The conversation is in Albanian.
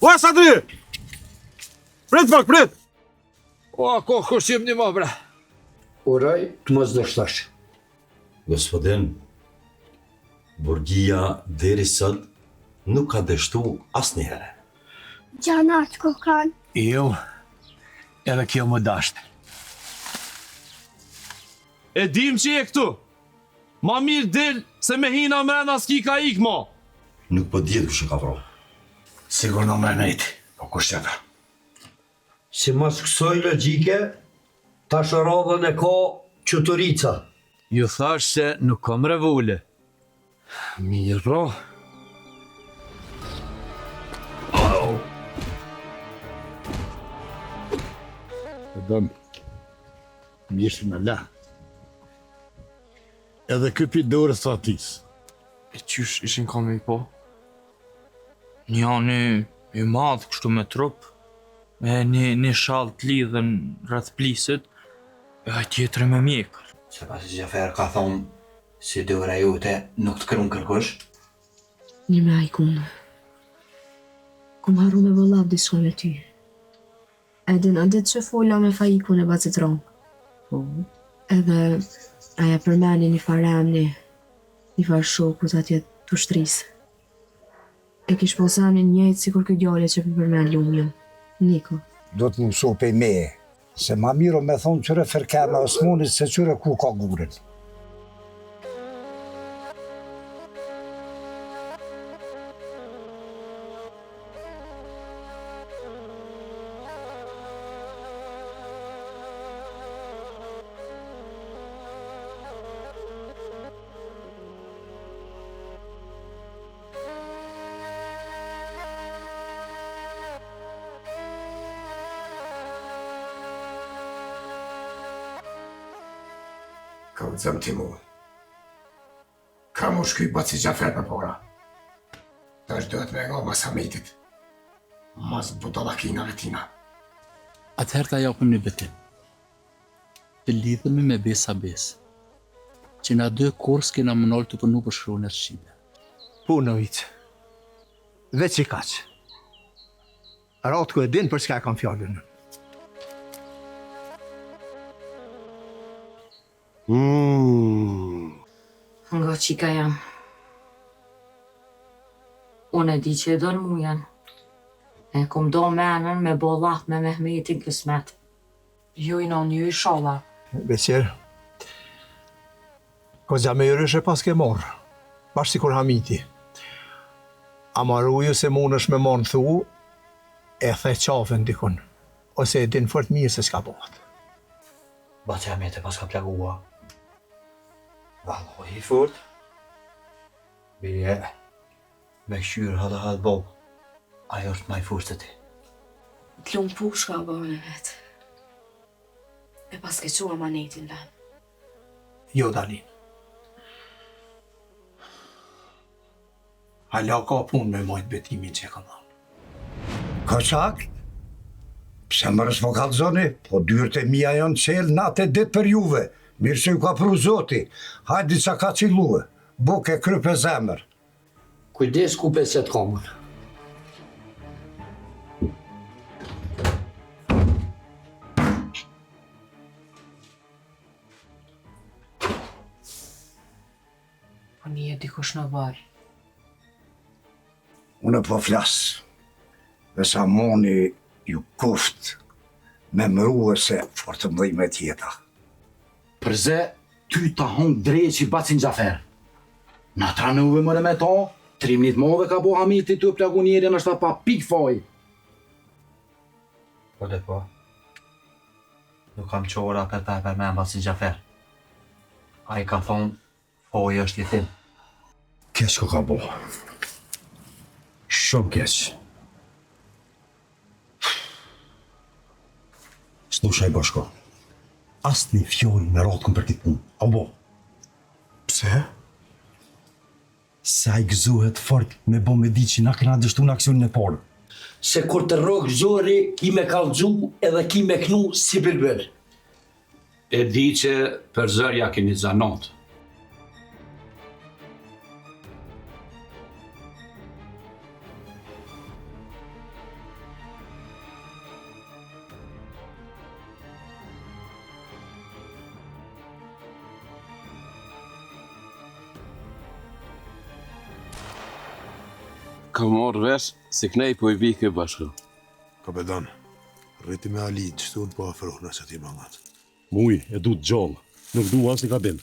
O, Sadri! Prit, pak, prit! O, kush jem një më, bre? Uroj të mos dështosh. Gospodin, burgia deri sot nuk ka dështu asnjëherë. Gjanat kokan. Jo, edhe kjo më dashtë. E dim që je këtu. Ma mirë del se me hina mrena s'ki ka ik, mo. Nuk po dihet kush e ka vrarë. Sigur në mrenejti, po kush qëta? Si mas kësoj logjike, tash radhën e ka Quturica. Ju thash se nuk kom revule. Mirë, bro. E dëmë, mjeshtë në la. Edhe këpi dorës të atis. E qysh ishin kanë me po? Njani i madh kështu me trup, me një shall të lidhen rreth plisit, e ai tjetri me mjekër. Se pasi Gjafer ka thonë si dora jote nuk të krun kërkush. Një me ajkunë. Kum harru me vëllav disko me ty. Edin a ditë që fola me fajikun e bacit rong. Edhe aja përmeni një faremni, një farë shokut atje të shtrisë. E kish posanin njëjtë si kur këtë djale që përmen lumjën. Niko. Do të mëso pe meje, se ma miro me thonë qëre fërkeme Osmonit se qëre ku ka gurin. Ka u zëmë ti mu. Ka mu shkuj baci Gjafer për pora. Ta është dohet me nga mas Hamitit. Mas budalakinave tina. Atëherë ta japëm një betim. Të lidhemi me besa besë. Që na dy kurs kena mënol të punu për shkruan e Shqipe. Punovic. Veç i kaq. Ratku e din për çka kam fjallën. Nga qika jam. Unë e di që e do në mujen. E kom do menën me bo laf me Mehmetin kësmet. Ju i non, ju i sholla. Beqer, koza me jërësh e pas ke morë, bashkë si kur Hamiti. A marruju se mund është me morë në thu, e the qafën dikun, ose e din fort mirë se s'ka bëhat. Baci Hamiti pas ka plagua. Vallo i fort. Bije, me këshyrë hadë bo, ajo është maj fort se ti. T'lum pushka bëne vetë. E pas ke qua manetin ven. Jo, Dalin. Hala ka punë me mojtë betimin që e ka dhanë. Ka qak? Pse më rësë më kalzoni? Po dyrët e mija janë qelë natë e ditë për juve. Mirë që ju ka pru zoti. Hajdi sa ka qiluë. Buke krype zemër. Kujdes ku peset komën. Po një e dikush në barë. Unë po flasë. Dhe sa moni ju kuft me mëruë se fortë mdhej me tjeta. Përze, ty ta hongë drejt që bacin Gjafer. Na tranuve mëre me ta, 3 minit move ka bo Hamiti të plagu njerën është ta pa pik faj. Po dhe po. Nuk kam qora për me bacin Gjafer. A i ka thonë, foj është jetim. Keq ko ka bo. Shumë keq. S'nushaj bashko. Asë një fjoli me ratë këm për këtë punë. A bo? Pse? Se a i gëzohet fort me bo me di që na këna dështu në aksionin e parë. Se kur të rogë zori, ki me kalëgju edhe ki me knu si bilbel. E di që për zërja keni zanot. Ka marrë vesh se knej po I vi kë bashkë. Kapetan, rriti me Ali, qëtu në po afrohna që ti mangat. Muj, e du të gjallë, nuk du as një kabin.